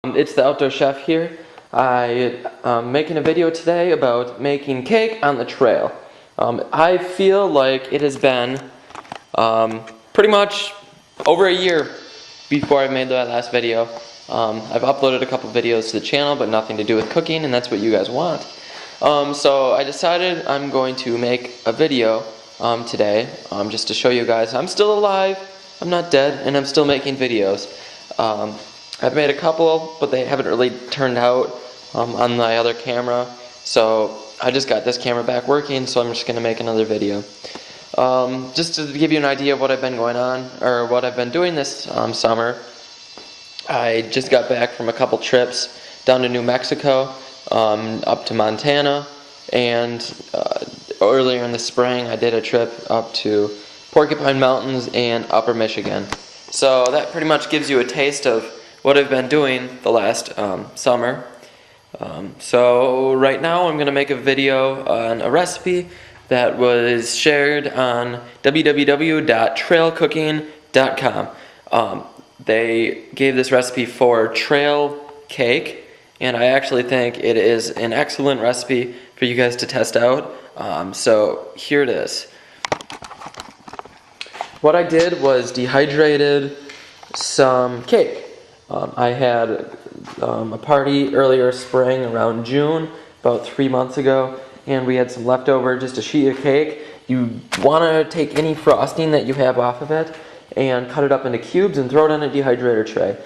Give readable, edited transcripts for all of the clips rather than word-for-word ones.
It's the Outdoor Chef here. I'm making a video today about making cake on the trail. I feel like it has been pretty much over a year before I made that last video. I've uploaded a couple videos to the channel, but nothing to do with cooking, and that's what you guys want. So I decided I'm going to make a video today, just to show you guys I'm still alive, I'm not dead, and I'm still making videos. I've made a couple, but they haven't really turned out on my other camera, so I just got this camera back working, so I'm just going to make another video. Just to give you an idea of what I've been going on, or what I've been doing this summer, I just got back from a couple trips down to New Mexico, up to Montana, and earlier in the spring I did a trip up to Porcupine Mountains and Upper Michigan. So that pretty much gives you a taste of what I've been doing the last summer. So right now I'm going to make a video on a recipe that was shared on www.trailcooking.com. They gave this recipe for trail cake, and I actually think it is an excellent recipe for you guys to test out. So here it is. What I did was dehydrated some cake. I had a party earlier spring, around June, about 3 months ago, and we had some leftover, just a sheet of cake. You want to take any frosting that you have off of it and cut it up into cubes and throw it on a dehydrator tray.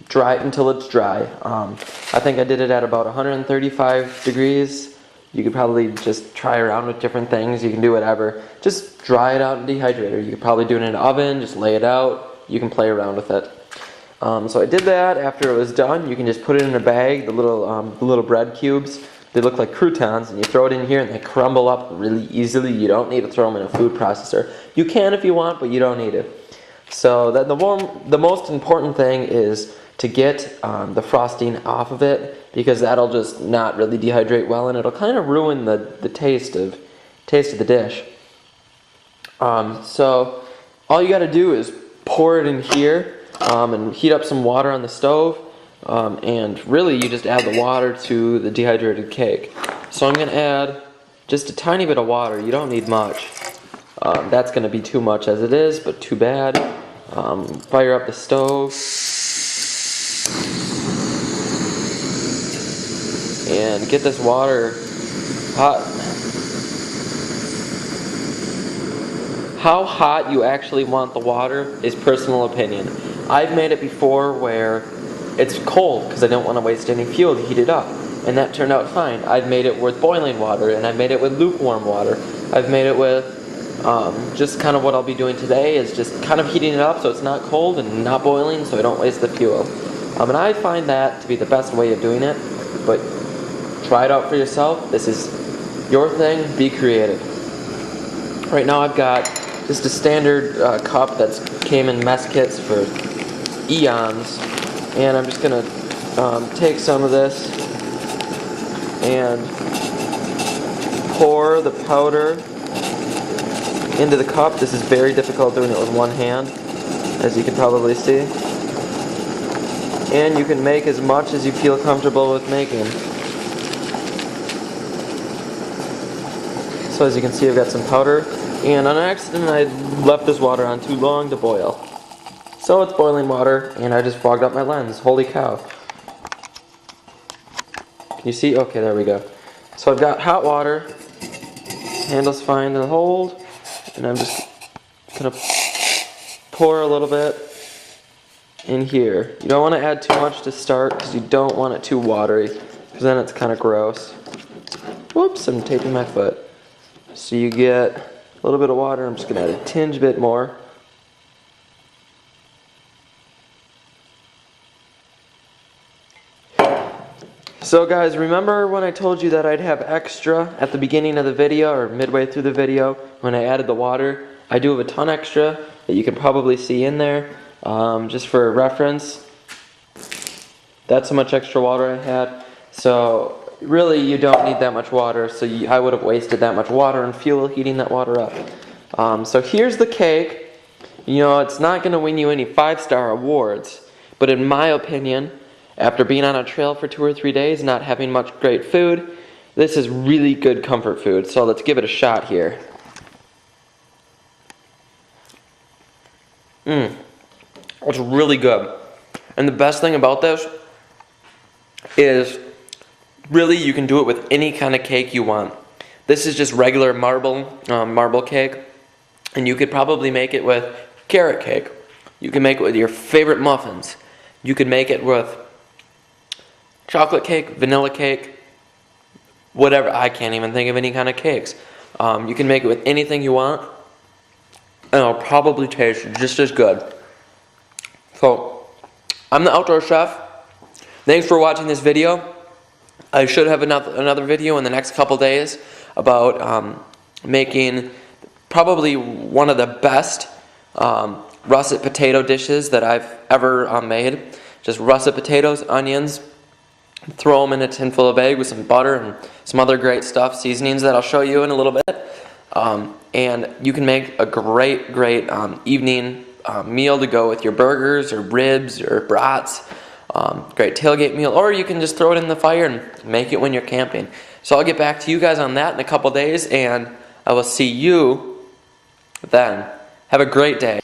Dry it until it's dry. I think I did it at about 135 degrees. You could probably just try around with different things. You can do whatever. Just dry it out in a dehydrator. You could probably do it in an oven, just lay it out. You can play around with it. So I did that. After it was done, you can just put it in a bag, the little bread cubes. They look like croutons, and you throw it in here and they crumble up really easily. You don't need to throw them in a food processor. You can if you want, but you don't need it. So that the most important thing is to get the frosting off of it, because that'll just not really dehydrate well, and it'll kind of ruin the taste of the dish. So all you got to do is pour it in here. And heat up some water on the stove, and really you just add the water to the dehydrated cake. So I'm going to add just a tiny bit of water. You don't need much. That's going to be too much as it is, but too bad. Fire up the stove and get this water hot. How hot you actually want the water is personal opinion. I've made it before where it's cold because I don't want to waste any fuel to heat it up, and that turned out fine. I've made it with boiling water, and I've made it with lukewarm water. I've made it with just kind of what I'll be doing today is just kind of heating it up so it's not cold and not boiling, so I don't waste the fuel. And I find that to be the best way of doing it, but try it out for yourself. This is your thing. Be creative. Right now I've got just a standard cup that came in mess kits for eons, and I'm just going to take some of this and pour the powder into the cup. This is very difficult doing it with one hand, as you can probably see. And you can make as much as you feel comfortable with making. So as you can see, I've got some powder. And on accident, I left this water on too long to boil. So it's boiling water, and I just fogged up my lens. Holy cow. Can you see? Okay, there we go. So I've got hot water. Handle's fine to hold. And I'm just going to pour a little bit in here. You don't want to add too much to start, because you don't want it too watery, because then it's kind of gross. Whoops, I'm taping my foot. So you get a little bit of water. I'm just going to add a tinge bit more. So guys, remember when I told you that I'd have extra at the beginning of the video, or midway through the video, when I added the water? I do have a ton extra that you can probably see in there. Just for reference, that's how much extra water I had. So really you don't need that much water, so I would have wasted that much water and fuel heating that water up. So here's the cake. You know, it's not going to win you any 5-star awards, but in my opinion, After being on a trail for 2 or 3 days, not having much great food, this is really good comfort food. So let's give it a shot here. It's really good. And the best thing about this is really you can do it with any kind of cake you want. This is just regular marble cake, and you could probably make it with carrot cake. You can make it with your favorite muffins. You could make it with chocolate cake, vanilla cake, whatever. I can't even think of any kind of cakes. You can make it with anything you want, and it'll probably taste just as good. So, I'm the Outdoor Chef. Thanks for watching this video. I should have another video in the next couple days about making probably one of the best russet potato dishes that I've ever made. Just russet potatoes, onions, throw them in a tin full of egg with some butter and some other great stuff, seasonings that I'll show you in a little bit. And you can make a great evening meal to go with your burgers or ribs or brats. Great tailgate meal, or you can just throw it in the fire and make it when you're camping. So I'll get back to you guys on that in a couple days, and I will see you then. Have a great day.